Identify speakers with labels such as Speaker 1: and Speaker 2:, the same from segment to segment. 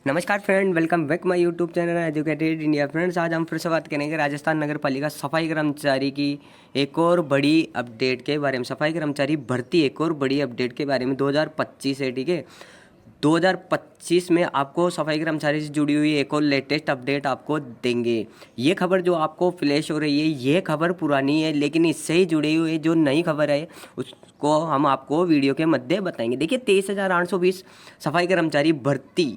Speaker 1: नमस्कार friend, welcome back my YouTube channel educated India. Friends, आज हम फिर से बात करेंगे राजस्थान नगर पालिका सफाई कर्मचारी की एक और बड़ी अपडेट के बारे में। सफाई कर्मचारी भर्ती एक और बड़ी अपडेट के बारे में 2025 है, ठीक है। 2025 में आपको सफाई कर्मचारी से जुड़ी हुई एक और लेटेस्ट अपडेट आपको देंगे। ये खबर जो आपको फ्लैश हो रही है, ये खबर पुरानी है, लेकिन इससे ही जुड़ी हुई जो नई खबर है उसको हम आपको वीडियो के मध्य बताएंगे। देखिए, 23,820 सफाई कर्मचारी भर्ती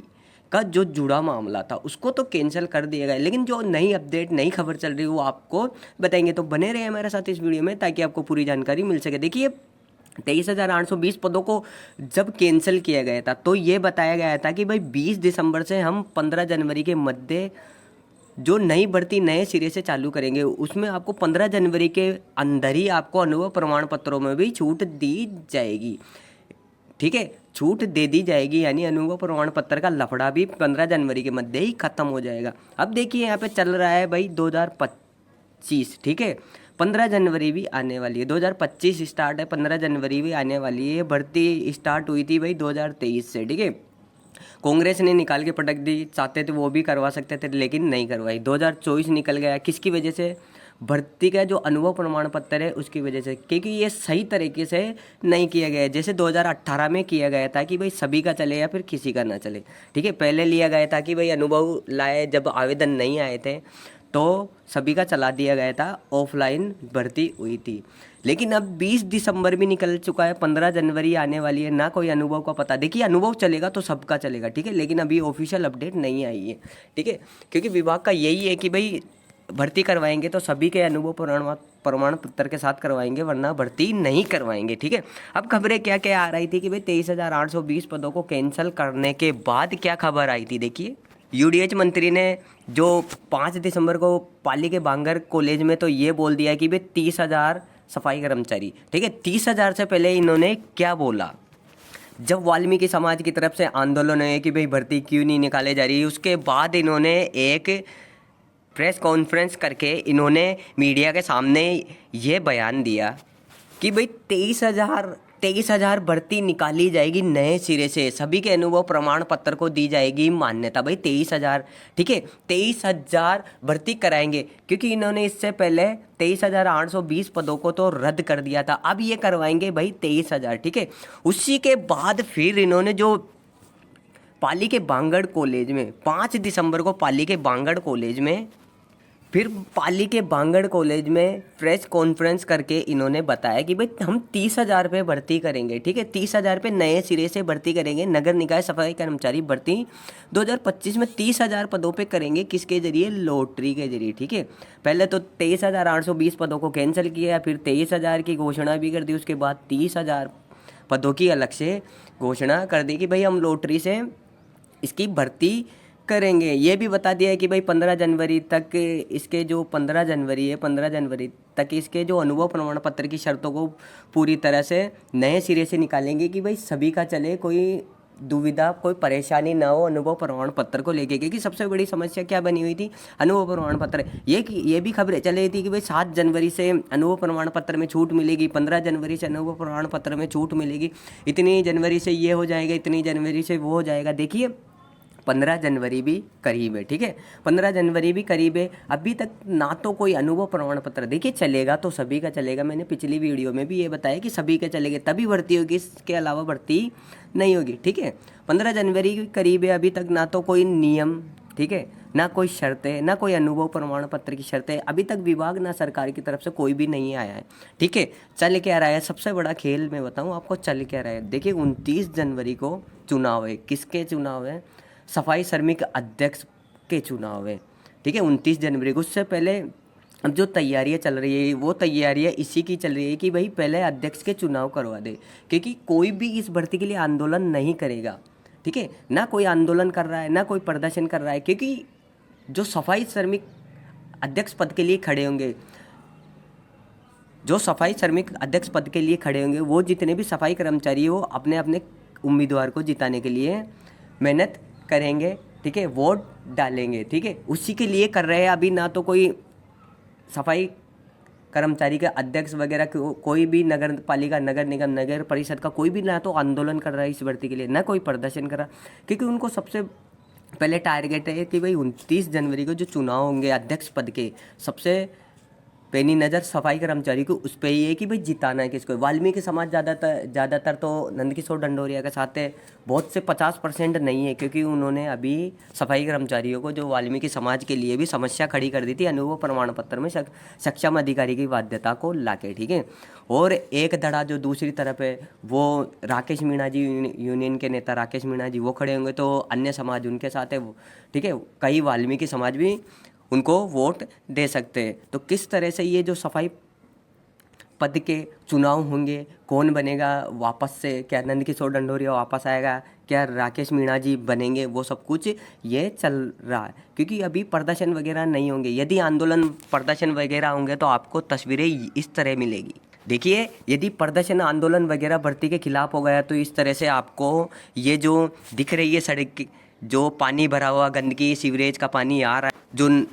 Speaker 1: का जो जुड़ा मामला था उसको तो कैंसिल कर दिया गया, लेकिन जो नई अपडेट नई खबर चल रही है वो आपको बताएंगे। तो बने रहे हमारे साथ इस वीडियो में ताकि आपको पूरी जानकारी मिल सके। देखिए, 23,820 पदों को जब कैंसिल किया गया था तो ये बताया गया था कि भाई 20 दिसंबर से हम 15 जनवरी के मध्य जो नई भर्ती नए सिरे से चालू करेंगे, उसमें आपको 15 जनवरी के अंदर ही आपको अनुभव प्रमाण पत्रों में भी छूट दी जाएगी, ठीक है। छूट दे दी जाएगी, यानी अनुभव प्रमाण पत्र का लफड़ा भी 15 जनवरी के मध्य ही खत्म हो जाएगा। अब देखिए, यहाँ पे चल रहा है भाई 2025, ठीक है। 15 जनवरी भी आने वाली है, 2025 स्टार्ट है, 15 जनवरी भी आने वाली है। भर्ती स्टार्ट हुई थी भाई 2023 से, ठीक है। कांग्रेस ने निकाल के पटक दी, चाहते थे वो भी करवा सकते थे लेकिन नहीं करवाई। 2024 निकल गया, किसकी वजह से? भर्ती का जो अनुभव प्रमाण पत्र है उसकी वजह से, क्योंकि ये सही तरीके से नहीं किया गया है। जैसे 2018 में किया गया था कि भाई सभी का चले या फिर किसी का ना चले, ठीक है। पहले लिया गया था कि भाई अनुभव लाए, जब आवेदन नहीं आए थे तो सभी का चला दिया गया था, ऑफलाइन भर्ती हुई थी। लेकिन अब 20 दिसंबर भी निकल चुका है, 15 जनवरी आने वाली है, ना कोई अनुभव का पता। देखिए, अनुभव चलेगा तो सबका चलेगा, ठीक है, लेकिन अभी ऑफिशियल अपडेट नहीं आई है, ठीक है। क्योंकि विभाग का यही है कि भाई भर्ती करवाएंगे तो सभी के अनुभव प्रमाण पत्र के साथ करवाएंगे, वरना भर्ती नहीं करवाएंगे, ठीक है। अब खबरें क्या क्या आ रही थी कि भाई 23,820 पदों को कैंसिल करने के बाद क्या खबर आई थी। देखिए, यूडीएच मंत्री ने जो 5 दिसंबर को पाली के बांगर कॉलेज में तो ये बोल दिया कि भाई 30,000 सफाई कर्मचारी, ठीक है। 30,000 से पहले इन्होंने क्या बोला? जब वाल्मीकि समाज की तरफ से आंदोलन है कि भाई भर्ती क्यों नहीं निकाले जा रही, उसके बाद इन्होंने एक प्रेस कॉन्फ्रेंस करके इन्होंने मीडिया के सामने ये बयान दिया कि भाई 23,000 भर्ती निकाली जाएगी नए सिरे से, सभी के अनुभव प्रमाण पत्र को दी जाएगी मान्यता। भाई 23,000, ठीक है, 23,000 भर्ती कराएंगे, क्योंकि इन्होंने इससे पहले 23,820 पदों को तो रद्द कर दिया था। अब ये करवाएंगे भाई 23,000, ठीक है। उसी के बाद फिर इन्होंने जो पाली के बांगड़ कॉलेज में 5 दिसंबर को पाली के बांगड़ कॉलेज में फिर पाली के बांगड़ कॉलेज में प्रेस कॉन्फ्रेंस करके इन्होंने बताया कि भाई हम 30,000 पे भर्ती करेंगे, ठीक है। 30,000 पे नए सिरे से भर्ती करेंगे। नगर निकाय सफाई कर्मचारी भर्ती 2025 में 30,000 पदों पे करेंगे। किसके जरिए? लॉटरी के जरिए, ठीक है। पहले तो 23,820 पदों को कैंसिल किया, फिर 23,000 की घोषणा भी कर दी, उसके बाद 30,000 पदों की अलग से घोषणा कर दी कि भाई हम लॉटरी से इसकी भर्ती करेंगे। ये भी बता दिया है कि भाई 15 जनवरी तक इसके जो 15 जनवरी है, 15 जनवरी तक इसके जो अनुभव प्रमाण पत्र की शर्तों को पूरी तरह से नए सिरे से निकालेंगे कि भाई सभी का चले, कोई दुविधा कोई परेशानी ना हो अनुभव प्रमाण पत्र को लेके। क्योंकि सबसे बड़ी समस्या क्या बनी हुई थी? अनुभव प्रमाण पत्र। ये भी खबरें चल रही थी कि भाई 7 जनवरी से अनुभव प्रमाण पत्र में छूट मिलेगी, 15 जनवरी से अनुभव प्रमाण पत्र में छूट मिलेगी, इतनी जनवरी से ये हो जाएगा, इतनी जनवरी से वो हो जाएगा। देखिए, 15 जनवरी भी करीब है, ठीक है। 15 जनवरी भी करीब है, अभी तक ना तो कोई अनुभव प्रमाण पत्र। देखिए, चलेगा तो सभी का चलेगा, मैंने पिछली वीडियो में भी ये बताया कि सभी का चलेगा तभी भर्ती होगी, इसके अलावा भर्ती नहीं होगी, ठीक है। 15 जनवरी के करीब है, अभी तक ना तो कोई नियम, ठीक है, ना कोई शर्तें, ना कोई अनुभव प्रमाण पत्र की शर्तें, अभी तक विभाग ना सरकार की तरफ से कोई भी नहीं आया है, ठीक है। चल क्या रहा है? सबसे बड़ा खेल मैं बताऊँ आपको, चल क्या रहा है। देखिए, 29 जनवरी को चुनाव है। किसके चुनाव है? सफाई श्रमिक अध्यक्ष के चुनाव है, ठीक है, 29 जनवरी को। उससे पहले अब जो तैयारियां चल रही है वो तैयारियां इसी की चल रही है कि भाई पहले अध्यक्ष के चुनाव करवा दे, क्योंकि कोई भी इस भर्ती के लिए आंदोलन नहीं करेगा, ठीक है। ना कोई आंदोलन कर रहा है, ना कोई प्रदर्शन कर रहा है, क्योंकि जो सफाई श्रमिक अध्यक्ष पद के लिए खड़े होंगे, जो सफाई श्रमिक अध्यक्ष पद के लिए खड़े होंगे, वो जितने भी सफाई कर्मचारी वो अपने अपने उम्मीदवार को जिताने के लिए मेहनत करेंगे, ठीक है, वोट डालेंगे, ठीक है, उसी के लिए कर रहे हैं। अभी ना तो कोई सफाई कर्मचारी का अध्यक्ष वगैरह कोई भी नगर पालिका, नगर निगम, नगर परिषद का कोई भी ना तो आंदोलन कर रहा है इस भर्ती के लिए, ना कोई प्रदर्शन कर रहा, क्योंकि उनको सबसे पहले टारगेट है कि भाई 29 जनवरी को जो चुनाव होंगे अध्यक्ष पद के, सबसे पैनी नज़र सफाई कर्मचारी को उस पर ही है कि भाई जिताना है किसको। वाल्मीकि समाज ज़्यादातर तो नंदकिशोर डंडोरिया के साथ है, बहुत से 50% नहीं है, क्योंकि उन्होंने अभी सफाई कर्मचारियों को जो वाल्मीकि समाज के लिए भी समस्या खड़ी कर दी थी अनुभव प्रमाण पत्र में सक्षम अधिकारी की बाध्यता को लाके, ठीक है। और एक धड़ा जो दूसरी तरफ है वो राकेश मीणा जी, यूनियन के नेता राकेश मीणा जी, वो खड़े होंगे, तो अन्य समाज उनके साथ है, ठीक है। कई वाल्मीकि समाज भी उनको वोट दे सकते हैं। तो किस तरह से ये जो सफाई पद के चुनाव होंगे, कौन बनेगा वापस से, क्या नंदकिशोर डंडोरिया वापस आएगा, क्या राकेश मीणा जी बनेंगे, वो सब कुछ ये चल रहा है, क्योंकि अभी प्रदर्शन वगैरह नहीं होंगे। यदि आंदोलन प्रदर्शन वगैरह होंगे तो आपको तस्वीरें इस तरह मिलेगी। देखिए, यदि प्रदर्शन आंदोलन वगैरह भर्ती के खिलाफ हो गया तो इस तरह से आपको ये जो दिख रही है सड़क, जो पानी भरा हुआ गंदगी, सीवरेज का पानी आ रहा है, जो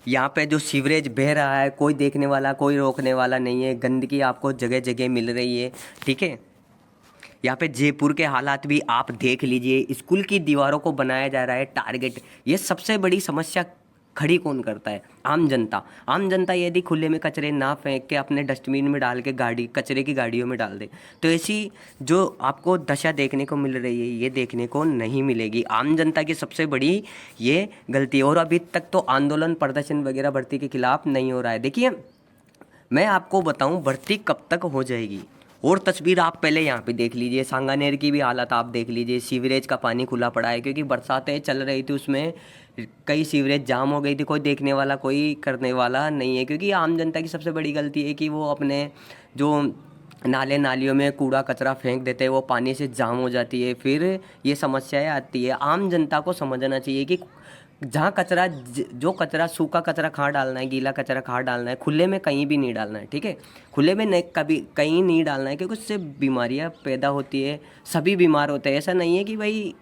Speaker 1: यहाँ पे जो सीवरेज बह रहा है, कोई देखने वाला, कोई रोकने वाला नहीं है, गंदगी आपको जगह जगह मिल रही है, ठीक है। यहाँ पे जयपुर के हालात भी आप देख लीजिए, स्कूल की दीवारों को बनाया जा रहा है टारगेट। ये सबसे बड़ी समस्या खड़ी कौन करता है? आम जनता। आम जनता यदि खुले में कचरे ना फेंक के अपने डस्टबिन में डाल के कचरे की गाड़ियों में डाल दे, तो ऐसी जो आपको दशा देखने को मिल रही है ये देखने को नहीं मिलेगी। आम जनता की सबसे बड़ी ये गलती है। और अभी तक तो आंदोलन प्रदर्शन वगैरह भर्ती के खिलाफ नहीं हो रहा है। देखिए, मैं आपको बताऊं भर्ती कब तक हो जाएगी, और तस्वीर आप पहले यहाँ पे देख लीजिए, सांगानेर की भी हालत आप देख लीजिए। सीवरेज का पानी खुला पड़ा है, क्योंकि बरसातें चल रही थी, उसमें कई सीवरेज जाम हो गई थी, कोई देखने वाला, कोई करने वाला नहीं है। क्योंकि आम जनता की सबसे बड़ी गलती है कि वो अपने जो नाले नालियों में कूड़ा कचरा फेंक देते हैं, वो पानी से जाम हो जाती है, फिर ये समस्याएं आती है। आम जनता को समझना चाहिए कि जहाँ कचरा, जो कचरा, सूखा कचरा कहाँ डालना है, गीला कचरा कहाँ डालना है, खुले में कहीं भी नहीं डालना है, ठीक है। खुले में नहीं, कभी कहीं नहीं डालना है, क्योंकि उससे बीमारियाँ पैदा होती है, सभी बीमार होते हैं। ऐसा नहीं है कि भाई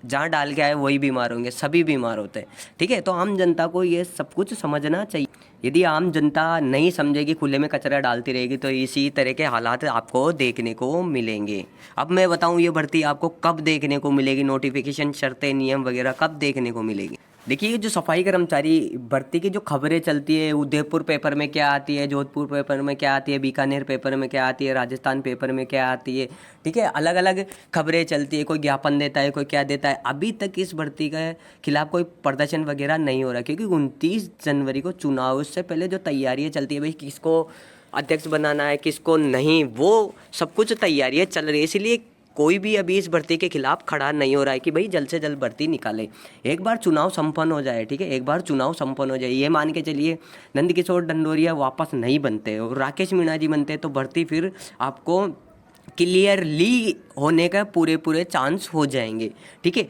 Speaker 1: जहाँ डाल के आए वही बीमार होंगे, सभी बीमार होते हैं, ठीक है। तो आम जनता को ये सब कुछ समझना चाहिए। यदि आम जनता नहीं समझेगी, खुले में कचरा डालती रहेगी, तो इसी तरह के हालात आपको देखने को मिलेंगे। अब मैं बताऊं ये भर्ती आपको कब देखने को मिलेगी, नोटिफिकेशन, शर्तें, नियम वगैरह कब देखने को मिलेगी। देखिए, जो सफाई कर्मचारी भर्ती की जो खबरें चलती है, उदयपुर पेपर में क्या आती है, जोधपुर पेपर में क्या आती है, बीकानेर पेपर में क्या आती है, राजस्थान पेपर में क्या आती है, ठीक है, अलग अलग खबरें चलती है। कोई ज्ञापन देता है, कोई क्या देता है। अभी तक इस भर्ती के खिलाफ कोई प्रदर्शन वगैरह नहीं हो रहा, क्योंकि 29 जनवरी को चुनाव, उससे पहले जो तैयारियाँ चलती है, भाई किसको अध्यक्ष बनाना है, किसको नहीं, वो सब कुछ तैयारियाँ चल रही है। इसलिए कोई भी अभी इस भर्ती के खिलाफ खड़ा नहीं हो रहा है कि भाई जल्द से जल्द भर्ती निकाले। एक बार चुनाव संपन्न हो जाए, ठीक है, एक बार चुनाव संपन्न हो जाए, ये मान के चलिए नंदकिशोर डंडोरिया वापस नहीं बनते और राकेश मीणा जी बनते, तो भर्ती फिर आपको क्लियरली होने का पूरे चांस हो जाएंगे, ठीक है।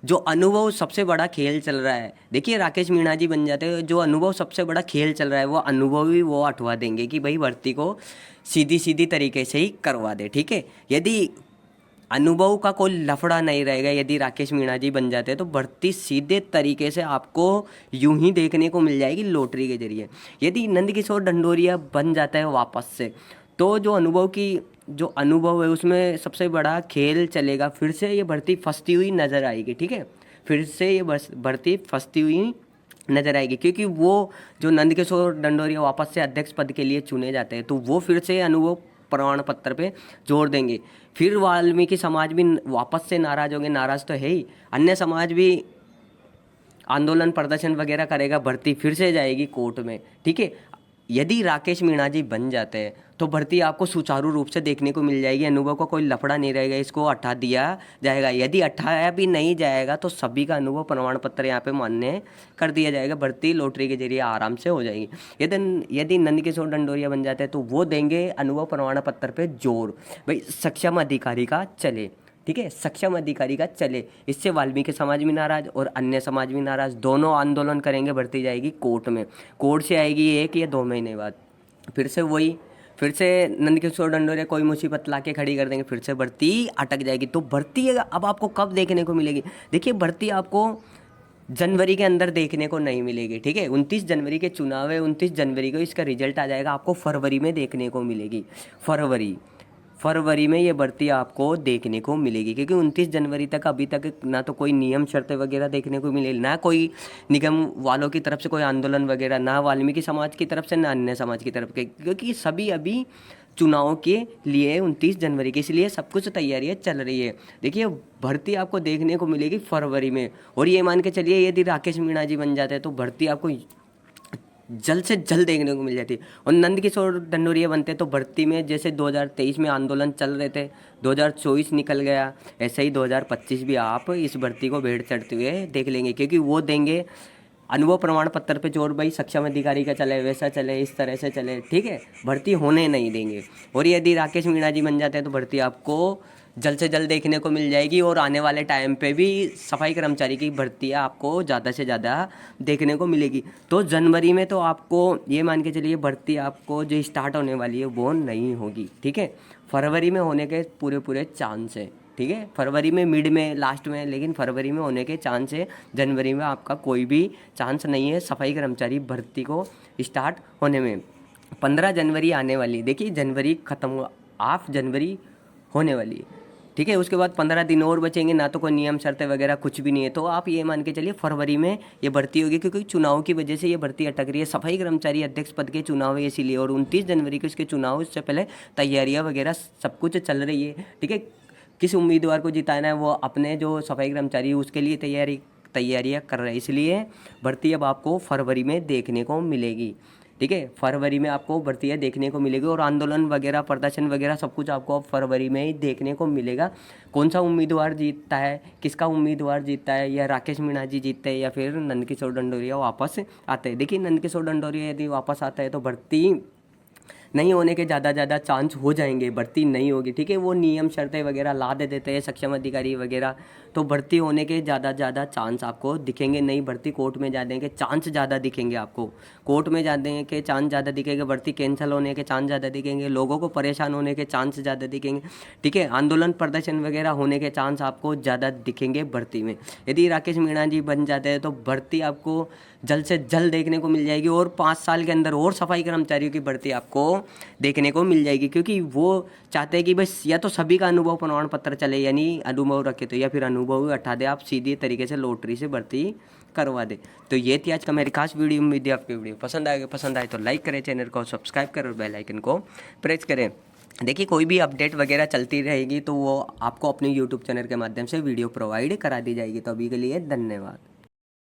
Speaker 1: अनुभव सबसे बड़ा खेल चल रहा है। देखिए, राकेश मीणा जी बन जाते हैं, जो अनुभव सबसे बड़ा खेल चल रहा है, वो अनुभव ही वो हटवा देंगे कि भाई भर्ती को सीधी तरीके से ही करवा दे, ठीक है। यदि अनुभव का कोई लफड़ा नहीं रहेगा, यदि राकेश मीणा जी बन जाते हैं, तो भर्ती सीधे तरीके से आपको यूं ही देखने को मिल जाएगी लॉटरी के जरिए। यदि नंदकिशोर डंडोरिया बन जाता है वापस से, तो जो अनुभव है उसमें सबसे बड़ा खेल चलेगा। फिर से ये भर्ती फंसती हुई नज़र आएगी, ठीक है, फिर से ये भर्ती फंसती हुई नजर आएगी, क्योंकि वो जो नंदकिशोर डंडोरिया वापस से अध्यक्ष पद के लिए चुने जाते हैं, तो वो फिर से अनुभव प्रमाण पत्र पे जोर देंगे। फिर वाल्मीकि समाज भी वापस से नाराज होंगे, नाराज तो है ही, अन्य समाज भी आंदोलन प्रदर्शन वगैरह करेगा, भर्ती फिर से जाएगी कोर्ट में, ठीक है। यदि राकेश मीणा जी बन जाते हैं तो भर्ती आपको सुचारू रूप से देखने को मिल जाएगी, अनुभव का कोई लफड़ा नहीं रहेगा, इसको हटा दिया जाएगा। यदि हटाया भी नहीं जाएगा तो सभी का अनुभव प्रमाण पत्र यहाँ पे मान्य कर दिया जाएगा, भर्ती लॉटरी के जरिए आराम से हो जाएगी। यदि नंदकिशोर डंडोरिया बन जाते हैं तो वो देंगे अनुभव प्रमाण पत्र पर जोर, भाई सक्षम अधिकारी का चले, ठीक है, सक्षम अधिकारी का चले। इससे वाल्मीकि समाज भी नाराज और अन्य समाज भी नाराज, दोनों आंदोलन करेंगे, भर्ती जाएगी कोर्ट में, कोर्ट से आएगी 1 या 2 महीने बाद, फिर से नंदकिशोर डंडोरिया कोई मुसीबत लाके खड़ी कर देंगे, फिर से भर्ती अटक जाएगी। तो भर्ती अब आपको कब देखने को मिलेगी? देखिए, भर्ती आपको जनवरी के अंदर देखने को नहीं मिलेगी, ठीक है। 29 जनवरी के चुनाव है, 29 जनवरी को इसका रिजल्ट आ जाएगा, आपको फरवरी में देखने को मिलेगी। फरवरी में ये भर्ती आपको देखने को मिलेगी, क्योंकि 29 जनवरी तक अभी तक ना तो कोई नियम शर्तें वगैरह देखने को मिले, ना कोई निगम वालों की तरफ से कोई आंदोलन वगैरह, ना वाल्मीकि समाज की तरफ से, ना अन्य समाज की तरफ के, क्योंकि सभी अभी चुनाव के लिए 29 जनवरी के, इसलिए सब कुछ तैयारियां चल रही है। देखिए भर्ती आपको देखने को मिलेगी फरवरी में, और ये मान के चलिए यदि राकेश मीणा जी बन जाते हैं तो भर्ती आपको जल्द से जल्द देखने को मिल जाती है। और नंदकिशोर ढंडोरिया बनते तो भर्ती में, जैसे 2023 में आंदोलन चल रहे थे, 2024 निकल गया, ऐसे ही 2025 भी आप इस भर्ती को भेड़ चढ़ते हुए देख लेंगे, क्योंकि वो देंगे अनुभव प्रमाण पत्र पे जोर, भाई सक्षम अधिकारी का चले, वैसा चले, इस तरह से चले, ठीक है, भर्ती होने नहीं देंगे। और यदि राकेश मीणा जी बन जाते हैं तो भर्ती आपको जल्द से जल्द देखने को मिल जाएगी, और आने वाले टाइम पे भी सफाई कर्मचारी की भर्तियाँ आपको ज़्यादा से ज़्यादा देखने को मिलेगी। तो जनवरी में तो आपको ये मान के चलिए भर्ती आपको जो स्टार्ट होने वाली है वो नहीं होगी, ठीक है, फरवरी में होने के पूरे पूरे चांस है, ठीक है, फरवरी में मिड में, लास्ट में, लेकिन फरवरी में होने के चांस है। जनवरी में आपका कोई भी चांस नहीं है सफाई कर्मचारी भर्ती को स्टार्ट होने में। 15 जनवरी आने वाली, देखिए जनवरी ख़त्म, हाफ जनवरी होने वाली है, ठीक है, उसके बाद 15 दिन और बचेंगे, ना तो कोई नियम शर्तें वगैरह कुछ भी नहीं है। तो आप ये मान के चलिए फरवरी में ये भर्ती होगी, क्योंकि चुनाव की वजह से ये भर्ती अटक रही है। सफाई कर्मचारी अध्यक्ष पद के चुनाव है इसीलिए, और 29 जनवरी को इसके चुनाव, इससे पहले तैयारियाँ वगैरह सब कुछ चल रही है, ठीक है। किस उम्मीदवार को जिताना है वो अपने जो सफाई कर्मचारी उसके लिए तैयारियाँ कर रहे हैं, इसलिए भर्ती अब आपको फरवरी में देखने को मिलेगी, ठीक है, फरवरी में आपको भर्तियाँ देखने को मिलेगी। और आंदोलन वगैरह, प्रदर्शन वगैरह सब कुछ आपको अब फरवरी में ही देखने को मिलेगा। कौन सा उम्मीदवार जीतता है, किसका उम्मीदवार जीतता है, या राकेश मीणा जी जीतते हैं, या फिर नंदकिशोर ढंडोरिया वापस आते हैं। देखिए नंदकिशोर ढंडोरिया यदि वापस आता है तो भर्ती नहीं होने के ज़्यादा चांस हो जाएंगे, भर्ती नहीं होगी, ठीक है, वो नियम शर्तें वगैरह ला दे देते हैं सक्षम अधिकारी वगैरह, तो भर्ती होने के ज़्यादा चांस आपको दिखेंगे नहीं। भर्ती कोर्ट में जाने के चांस ज़्यादा दिखेंगे आपको, कोर्ट में जाने के चांस ज़्यादा दिखेंगे, भर्ती कैंसिल होने के चांस ज़्यादा दिखेंगे, लोगों को परेशान होने के चांस ज़्यादा दिखेंगे, ठीक है, आंदोलन प्रदर्शन वगैरह होने के चांस आपको ज़्यादा दिखेंगे भर्ती में। यदि राकेश मीणा जी बन जाते हैं तो भर्ती आपको जल्द से जल्द देखने को मिल जाएगी, और 5 साल के अंदर और सफाई कर्मचारियों की भर्ती आपको देखने को मिल जाएगी, क्योंकि वो चाहते हैं कि बस या तो सभी का अनुभव प्रमाण पत्र चले, यानी अनुभव रखे तो, या फिर अनुभव ही हटा दे, आप सीधे तरीके से लॉटरी से भर्ती करवा दे। तो ये थी आज का मेरी खास वीडियो। उम्मीद है आपकी वीडियो पसंद आए तो लाइक करें, चैनल को सब्सक्राइब करें और बेल आइकन को प्रेस करें। देखिए कोई भी अपडेट वगैरह चलती रहेगी तो वो आपको अपने यूट्यूब चैनल के माध्यम से वीडियो प्रोवाइड करा दी जाएगी। तो अभी के लिए धन्यवाद।